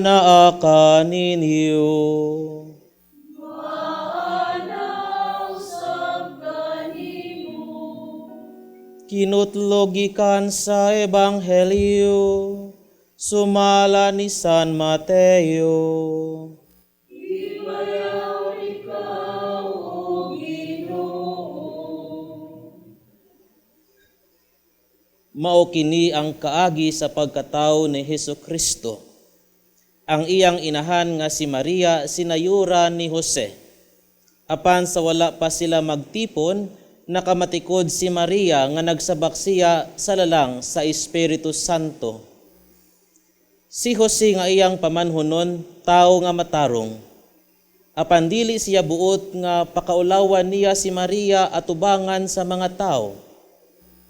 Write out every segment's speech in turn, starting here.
anaa kaninyo. Kinutlogikan sa Ebanghelyo sumala ni San Mateo. Ipayaw ikaw, O Ginoo. Mao kini ang kaagi sa pagkatao ni Hesukristo. Ang iyang inahan nga si Maria sinayuran ni Jose. Apan sa wala pa sila magtipon, nakamatikod si Maria nga nagsabak siya sa lalang sa Espiritu Santo. Si Jose nga iyang pamanhunon, tao nga matarong. Apan dili siya buot nga pakaulawan niya si Maria atubangan sa mga tao.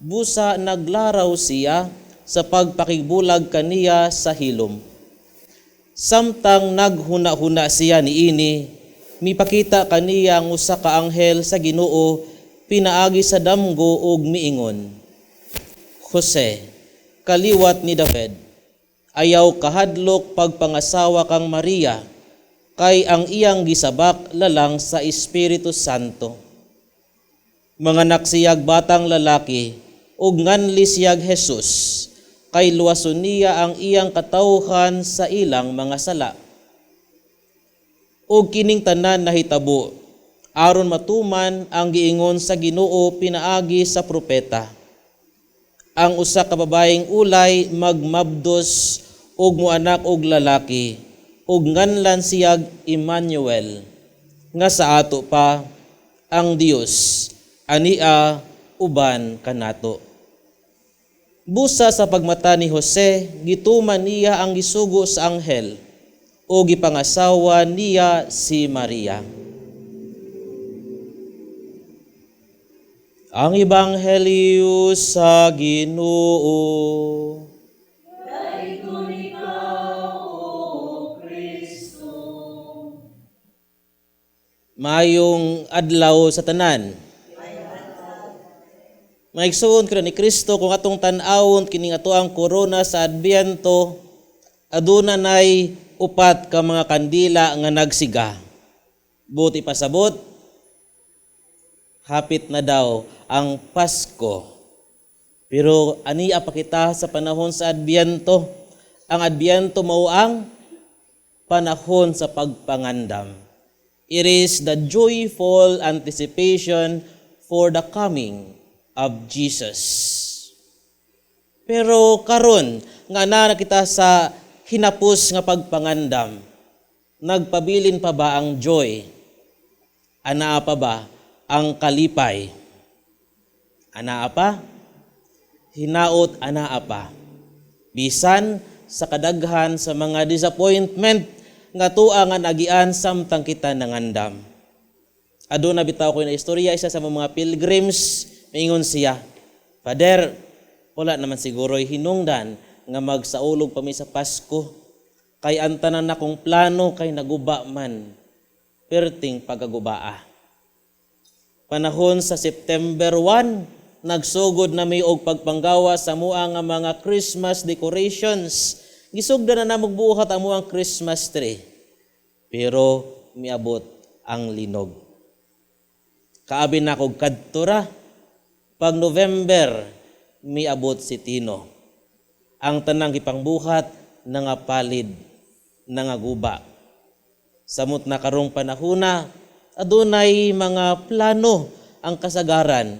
Busa naglaraw siya sa pagpakigbulag kaniya sa hilom. Samtang naghuna-huna siya niini, mipakita kaniya ang usa ka anghel sa Ginoo pinaagi sa damgo ug miingon, Jose, kaliwat ni David, ayaw kahadlok pagpangasawa kang Maria, kay ang iyang gisabak lalang sa Espiritu Santo. Manganak siyag batang lalaki, ug nganli siyag Jesus, kay luwason niya ang iyang katawhan sa ilang mga sala. Ug kining tanan nahitabo, aron matuman ang giingon sa Ginoo pinaagi sa propeta. Ang usa ka babaeng ulay magmabdos ug moanak og lalaki, ug nganlan siyag Emmanuel, nga sa ato pa ang Dios ania uban kanato. Busa sa pagmata ni Jose, gituman niya ang gisugo sa anghel, o gipangasawa niya si Maria. Ang Ebanghelyo sa Ginoo. Dayon ikaw, O Kristo. Mayong adlaw sa tanan. Maigsuon ko ni Kristo kung atong tan-awon kining atoang korona sa Adbiento, aduna nay upat ka mga kandila nga nagsiga. Buti pasabot, hapit na daw ang Pasko. Pero aniya pa kita sa panahon sa Adbiento. Ang Adbiento mao ang panahon sa pagpangandam. It is the joyful anticipation for the coming of Jesus. Pero karon nga na kita sa hinapos nga pagpangandam, nagpabilin pa ba ang joy? Anaa pa ba ang kalipay? Anaa pa? Hinaot anaa pa. Bisan sa kadaghan sa mga disappointment nga tua nga nagian samtang kita nangandam. Aduna bitaw ko na istorya isa sa mga pilgrims, maingon siya, Father, wala naman siguro'y hinungdan nga magsaulog pa mi sa Pasko. Kay ang tanan akong plano kay naguba man. Perting pagagubaa. Panahon sa September 1, nagsugod na may og pagpanggawa sa mua nga mga Christmas decorations. Gisugda na namog buhat ang muang Christmas tree. Pero miabot ang linog. Kaabi na kog kadtura. Pag November, miabot si Tino. Ang tanang gipangbuhat nangapalid, nangaguba. Samot na karong panahuna, adunay mga plano ang kasagaran.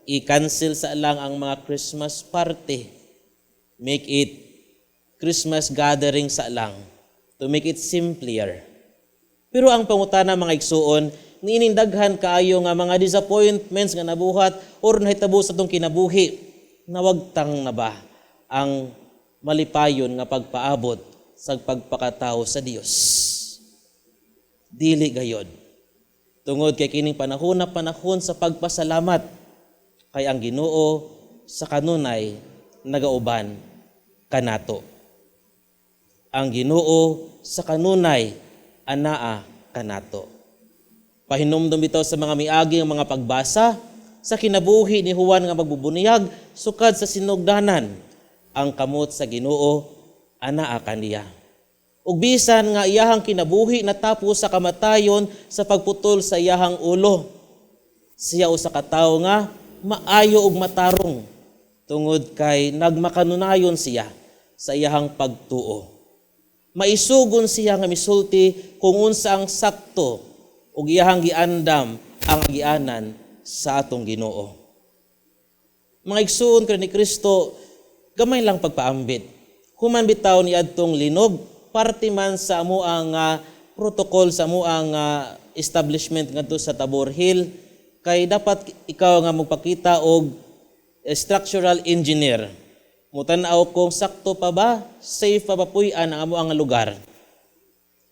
I-cancel sa lang ang mga Christmas party. Make it Christmas gathering sa lang. To make it simpler. Pero ang pangutana mga igsuon, niinindaghan kaayo nga mga disappointments nga nabuhat or nahitabo sa itong kinabuhi, nawagtang na ba ang malipayon nga pagpaabot sa pagpakatao sa Dios? Dili gayod. Tungod kay kining panahon na panahon sa pagpasalamat, kay ang Ginoo sa kanunay nagauban kanato. Ang Ginoo sa kanunay anaa kanato. Pahinumdum bitaw sa mga miagi ang mga pagbasa sa kinabuhi ni Juan nga magbubuniyag sukad sa sinugdanan. Ang kamot sa Ginoo anaa kaniya. ug bisan nga iyahang kinabuhi natapos sa kamatayon sa pagputol sa iyahang ulo. Siya usa ka tawo nga maayo ug matarong tungod kay nagmakanunayon siya sa iyahang pagtuo. Maisugon siya nga misulti kung unsa ang sakto ug iyahang giandam ang agianan sa atong Ginoo. Mga igsoon ni Kristo, gamay lang pagpaambit. Human bitaw ni adtong linog, parte man sa amo ang protocol sa amo ang establishment ngadto sa Tabor Hill, kay dapat ikaw nga magpakita og structural engineer. Mutan-aw kung sakto pa ba, safe pa ba puy-an ang amo ang lugar.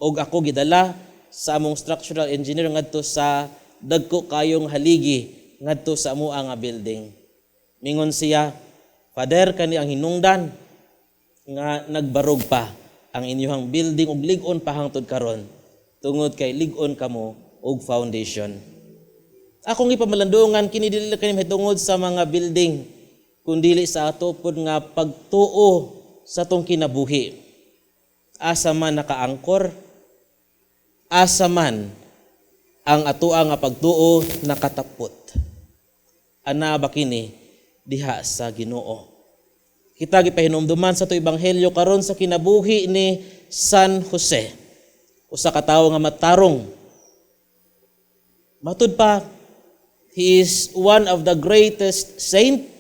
Og ako gidala sa among structural engineer ngadto sa dagko kayong haligi ngadto sa amo ang building. Mingon siya, "Father, kani ang hinungdan nga nagbarog pa ang inyong building ug lig-on pa hangtod karon tungod kay lig-on kamo og foundation." Akong ipamalandungan kini dili kani mahitungod sa mga building kundi sa ato pod nga pagtuo sa atong kinabuhi. Asa man nakaangkor, asa man ang atoa nga pagtuo nakatapot. Ana ba kini diha sa Ginoo. Kita gipahinumduman sa to ebanghelyo karon sa kinabuhi ni San Jose. Usa ka tawo nga matarong. Matud pa, he is one of the greatest saint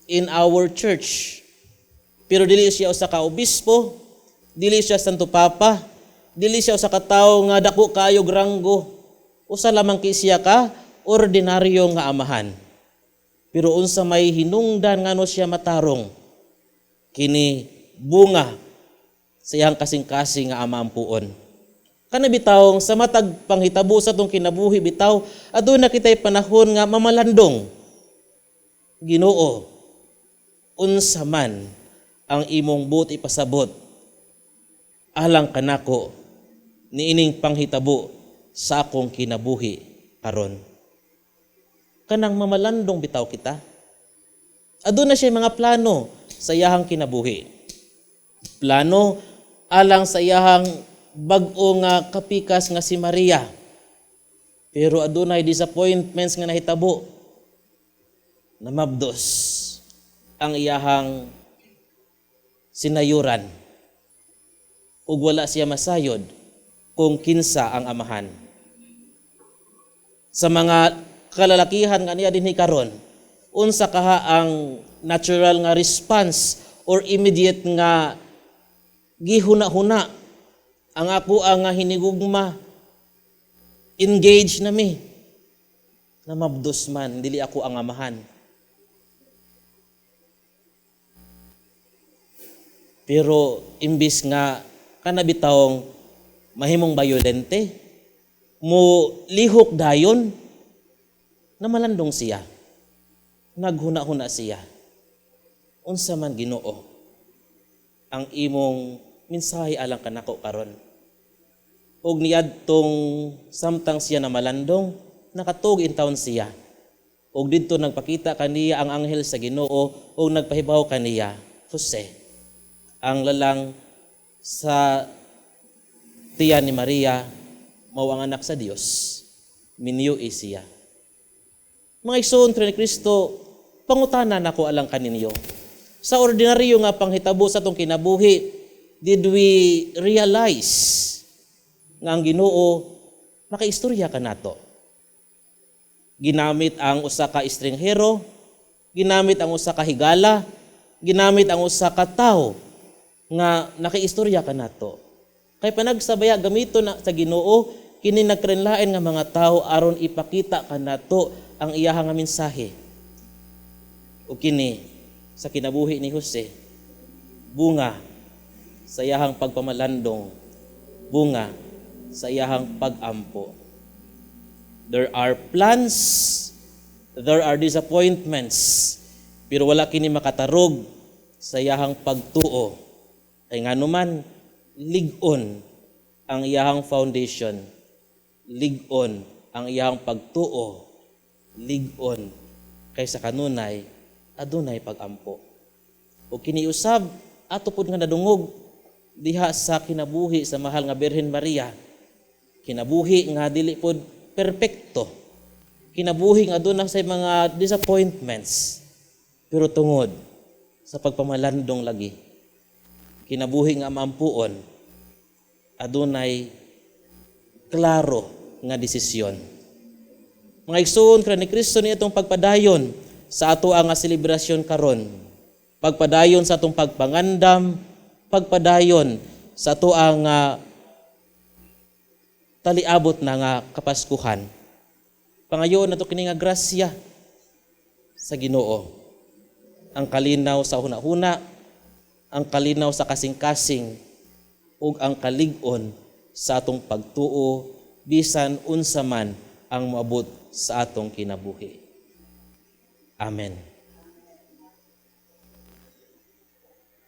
in our church. Pero dili siya usa ka obispo, dili siya santo papa, dili siya usa ka tawo nga dako kayo granggo. Usa lamang kay siya ka ordinaryo nga amahan. Pero unsa may hinungdan ngano siya matarong, kini bunga sa iyang kasing-kasing nga amaampuon. Kana bitawng sa matag panghitabo sa tong kinabuhi bitaw, aduna kitay panahon nga mamalandong. Ginoo, unsa man ang imong buot ipasabot alang kanako niining panghitabo sa akong kinabuhi karon. Kanang mamalandong bitaw kita. Aduna siya mga plano sa iyahang kinabuhi. Plano alang sa iyahang bag-o nga kapikas nga si Maria. Pero adunay disappointments nga nahitabo. Namabdos ang iyahang sinayuran. Ug wala siya masayod kung kinsa ang amahan. Sa mga kalalakihan nga niya dinhi karon, unsa kaha ang natural nga response or immediate nga gihuna-huna ang ako ang hinigugma, engage na mi, na mabdos man dili ako ang amahan. Pero imbis nga kanabitawong mahimong bayolente, mo lihok dayon, na malandong siya, naghuna-huna siya. Unsa man Ginoo ang imong mensahe alang kanako karon. Og niadtong samtang siya na malandong, nakatug in taon siya. Og didto nagpakita kaniya ang anghel sa Ginoo og nagpahibaw kaniya, Jose, ang lalang sa tiyan ni Maria, mao ang anak sa Dios, minyo siya. Mga igsoon ni Kristo, pangutanan ako alang kaninyo. Sa ordinaryo nga panghitabo sa atong kinabuhi, did we realize nga ang Ginoo makaistorya ka nato? Ginamit ang usa ka estranghero, ginamit ang usa ka higala, ginamit ang usa ka tawo nga nakaistorya ka nato. Kay panagsabaya gamito na sa Ginoo kini nagkrenlain nga mga tawo aron ipakita kanato ang iyahang nga mensahe. O kini sa kinabuhi ni Jose, bunga sa iyahang pagpamalandong, bunga sa iyahang pag-ampo. There are plans, there are disappointments, pero wala kini makatarog sa iyahang pagtuo. Kay nganuman lig-on ang iyahang foundation, lig-on ang iyahang pagtuo, lig-on kaysa kanunay adunay pag-ampo. O kini usab ato pud nga nadungog diha sa kinabuhi sa mahal nga Birhen Maria. Kinabuhi nga dili pod perpekto. Kinabuhi nga doon sa mga disappointments. Pero tungod sa pagpamalandong lagi. Kinabuhi nga maampuon. Adunay klaro nga desisyon. Mga igsoon kra ni Kristo ni itong pagpadayon sa ato nga selebrasyon karon. Pagpadayon sa atong pagpangandam, pagpadayon sa ato nga taliabot na nga kapaskuhan. Pangayoon nato kini nga grasya sa Ginoo. Ang kalinaw sa hunahuna, ang kalinaw sa kasing-kasing, ug ang kalig-on sa atong pagtuo bisan unsa man ang moabot sa atong kinabuhi. Amen.